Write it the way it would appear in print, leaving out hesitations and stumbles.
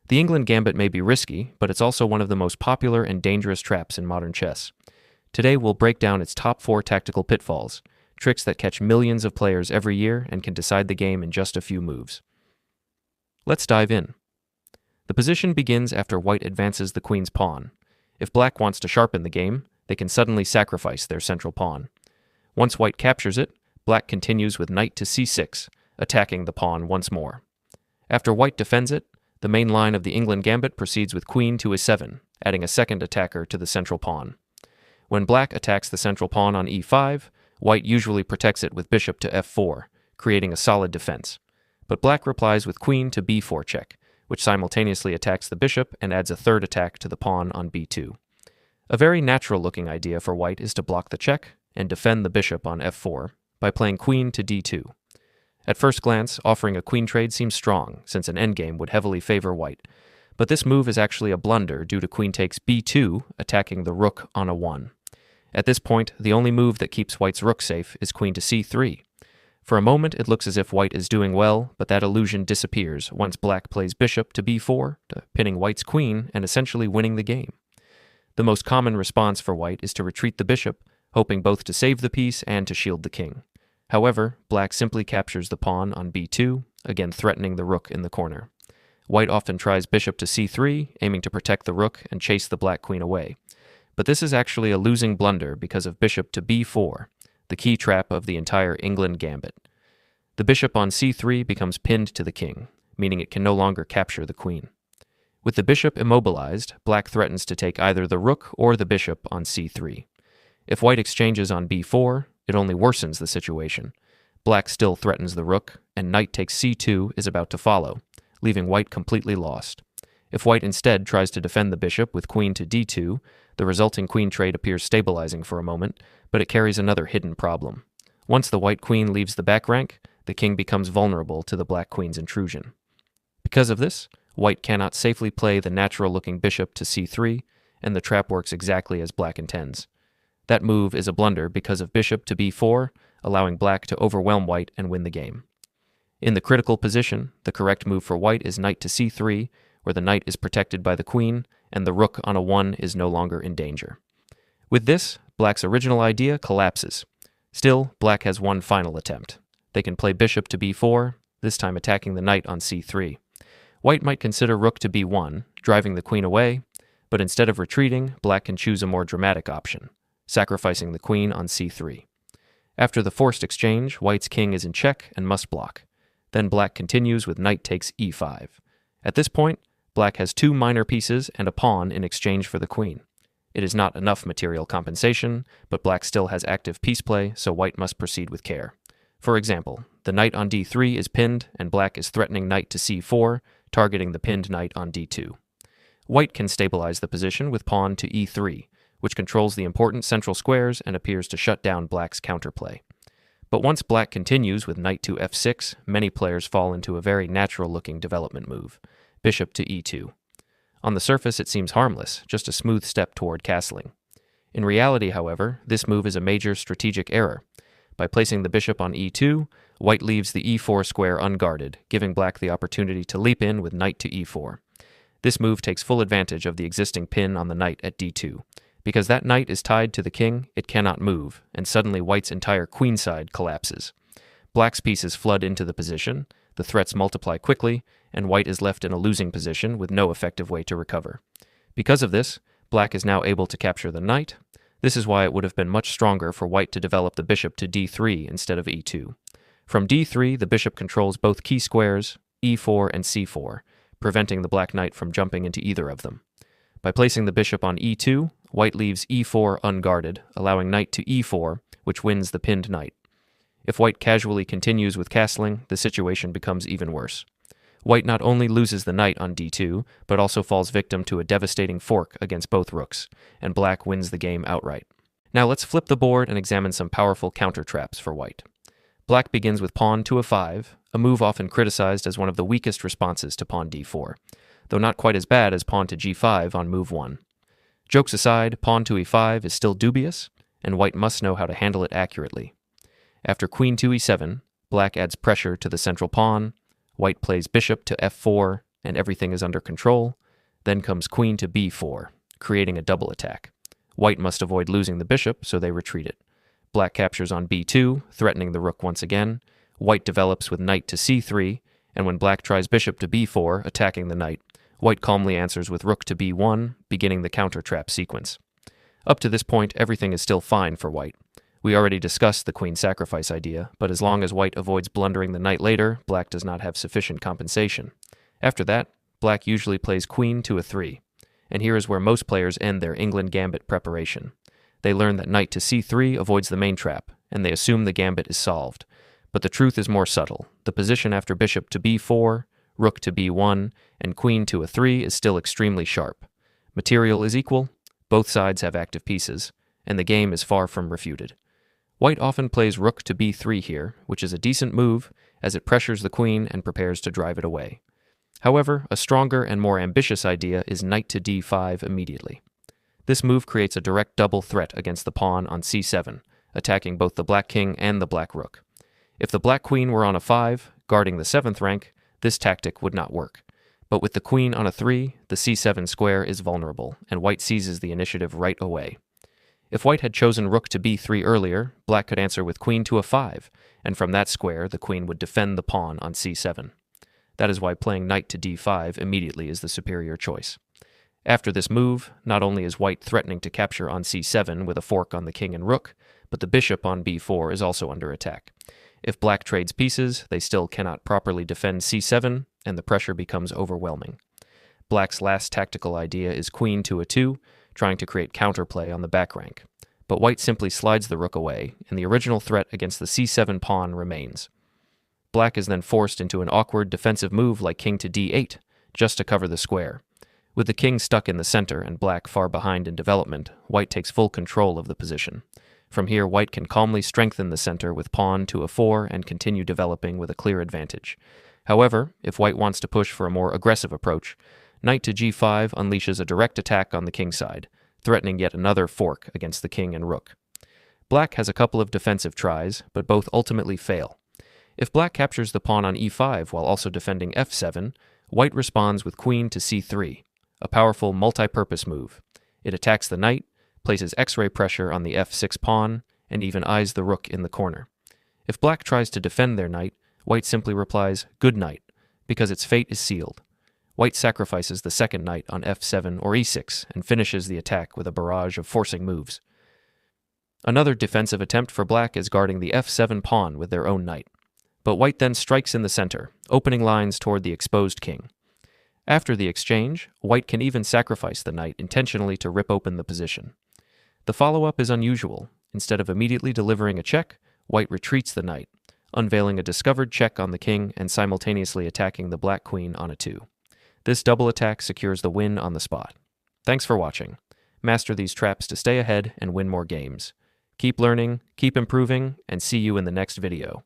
The Englund Gambit may be risky, but it's also one of the most popular and dangerous traps in modern chess. Today we'll break down its top 4 tactical pitfalls, tricks that catch millions of players every year and can decide the game in just a few moves. Let's dive in. The position begins after white advances the queen's pawn. If black wants to sharpen the game, they can suddenly sacrifice their central pawn. Once white captures it, black continues with knight to c6, attacking the pawn once more. After white defends it, the main line of the Englund Gambit proceeds with queen to e7, adding a second attacker to the central pawn. When black attacks the central pawn on e5, white usually protects it with bishop to f4, creating a solid defense. But black replies with queen to b4 check, which simultaneously attacks the bishop and adds a third attack to the pawn on b2. A very natural-looking idea for white is to block the check and defend the bishop on f4 by playing queen to d2. At first glance, offering a queen trade seems strong, since an endgame would heavily favor white, but this move is actually a blunder due to queen takes b2, attacking the rook on a1. At this point, the only move that keeps white's rook safe is queen to c3. For a moment, it looks as if white is doing well, but that illusion disappears once black plays bishop to b4, pinning white's queen and essentially winning the game. The most common response for white is to retreat the bishop, hoping both to save the piece and to shield the king. However, black simply captures the pawn on b2, again threatening the rook in the corner. White often tries bishop to c3, aiming to protect the rook and chase the black queen away. But this is actually a losing blunder because of bishop to b4, the key trap of the entire Englund Gambit. The bishop on c3 becomes pinned to the king, meaning it can no longer capture the queen. With the bishop immobilized, black threatens to take either the rook or the bishop on c3. If white exchanges on b4, it only worsens the situation. Black still threatens the rook, and knight takes c2 is about to follow, leaving white completely lost. If white instead tries to defend the bishop with queen to d2, the resulting queen trade appears stabilizing for a moment, but it carries another hidden problem. Once the white queen leaves the back rank, the king becomes vulnerable to the black queen's intrusion. Because of this, white cannot safely play the natural-looking bishop to c3, and the trap works exactly as black intends. That move is a blunder because of bishop to b4, allowing black to overwhelm white and win the game. In the critical position, the correct move for white is knight to c3, where the knight is protected by the queen, and the rook on a1 is no longer in danger. With this, black's original idea collapses. Still, black has one final attempt. They can play bishop to b4, this time attacking the knight on c3. White might consider rook to b1, driving the queen away, but instead of retreating, black can choose a more dramatic option, sacrificing the queen on c3. After the forced exchange, white's king is in check and must block. Then black continues with knight takes e5. At this point, black has 2 minor pieces and a pawn in exchange for the queen. It is not enough material compensation, but black still has active piece play, so white must proceed with care. For example, the knight on d3 is pinned, and black is threatening knight to c4, targeting the pinned knight on d2. White can stabilize the position with pawn to e3, which controls the important central squares and appears to shut down black's counterplay. But once black continues with knight to f6, many players fall into a very natural-looking development move, bishop to e2. On the surface, it seems harmless, just a smooth step toward castling. In reality, however, this move is a major strategic error. By placing the bishop on e2, white leaves the e4 square unguarded, giving black the opportunity to leap in with knight to e4. This move takes full advantage of the existing pin on the knight at d2. Because that knight is tied to the king, it cannot move, and suddenly white's entire queenside collapses. Black's pieces flood into the position, the threats multiply quickly, and white is left in a losing position with no effective way to recover. Because of this, black is now able to capture the knight. This is why it would have been much stronger for white to develop the bishop to d3 instead of e2. From d3, the bishop controls both key squares, e4 and c4, preventing the black knight from jumping into either of them. By placing the bishop on e2, white leaves e4 unguarded, allowing knight to e4, which wins the pinned knight. If white casually continues with castling, the situation becomes even worse. White not only loses the knight on d2, but also falls victim to a devastating fork against both rooks, and black wins the game outright. Now let's flip the board and examine some powerful counter traps for white. Black begins with pawn to a5, a move often criticized as one of the weakest responses to pawn d4, though not quite as bad as pawn to g5 on move 1. Jokes aside, pawn to e5 is still dubious, and white must know how to handle it accurately. After queen to e7, black adds pressure to the central pawn, white plays bishop to f4, and everything is under control. Then comes queen to b4, creating a double attack. White must avoid losing the bishop, so they retreat it. Black captures on b2, threatening the rook once again. White develops with knight to c3, and when black tries bishop to b4, attacking the knight, white calmly answers with rook to b1, beginning the counter-trap sequence. Up to this point, everything is still fine for white. We already discussed the queen sacrifice idea, but as long as white avoids blundering the knight later, black does not have sufficient compensation. After that, black usually plays queen to a3, and here is where most players end their Englund Gambit preparation. They learn that knight to c3 avoids the main trap, and they assume the gambit is solved. But the truth is more subtle. The position after bishop to b4, rook to b1, and queen to a3 is still extremely sharp. Material is equal, both sides have active pieces, and the game is far from refuted. White often plays rook to b3 here, which is a decent move, as it pressures the queen and prepares to drive it away. However, a stronger and more ambitious idea is knight to d5 immediately. This move creates a direct double threat against the pawn on c7, attacking both the black king and the black rook. If the black queen were on a 5, guarding the 7th rank, this tactic would not work. But with the queen on a 3, the c7 square is vulnerable, and white seizes the initiative right away. If white had chosen rook to b3 earlier, black could answer with queen to a 5, and from that square the queen would defend the pawn on c7. That is why playing knight to d5 immediately is the superior choice. After this move, not only is white threatening to capture on c7 with a fork on the king and rook, but the bishop on b4 is also under attack. If black trades pieces, they still cannot properly defend c7, and the pressure becomes overwhelming. Black's last tactical idea is queen to a 2, trying to create counterplay on the back rank. But white simply slides the rook away, and the original threat against the c7 pawn remains. Black is then forced into an awkward defensive move like king to d8, just to cover the square. With the king stuck in the center and black far behind in development, white takes full control of the position. From here, white can calmly strengthen the center with pawn to a 4 and continue developing with a clear advantage. However, if white wants to push for a more aggressive approach, knight to g5 unleashes a direct attack on the king side, threatening yet another fork against the king and rook. Black has a couple of defensive tries, but both ultimately fail. If black captures the pawn on e5 while also defending f7, white responds with queen to c3, a powerful multi-purpose move. It attacks the knight, places X-ray pressure on the f6 pawn, and even eyes the rook in the corner. If black tries to defend their knight, white simply replies, "Good night," because its fate is sealed. White sacrifices the second knight on f7 or e6 and finishes the attack with a barrage of forcing moves. Another defensive attempt for black is guarding the f7 pawn with their own knight. But white then strikes in the center, opening lines toward the exposed king. After the exchange, white can even sacrifice the knight intentionally to rip open the position. The follow-up is unusual. Instead of immediately delivering a check, white retreats the knight, unveiling a discovered check on the king and simultaneously attacking the black queen on a 2. This double attack secures the win on the spot. Thanks for watching. Master these traps to stay ahead and win more games. Keep learning, keep improving, and see you in the next video.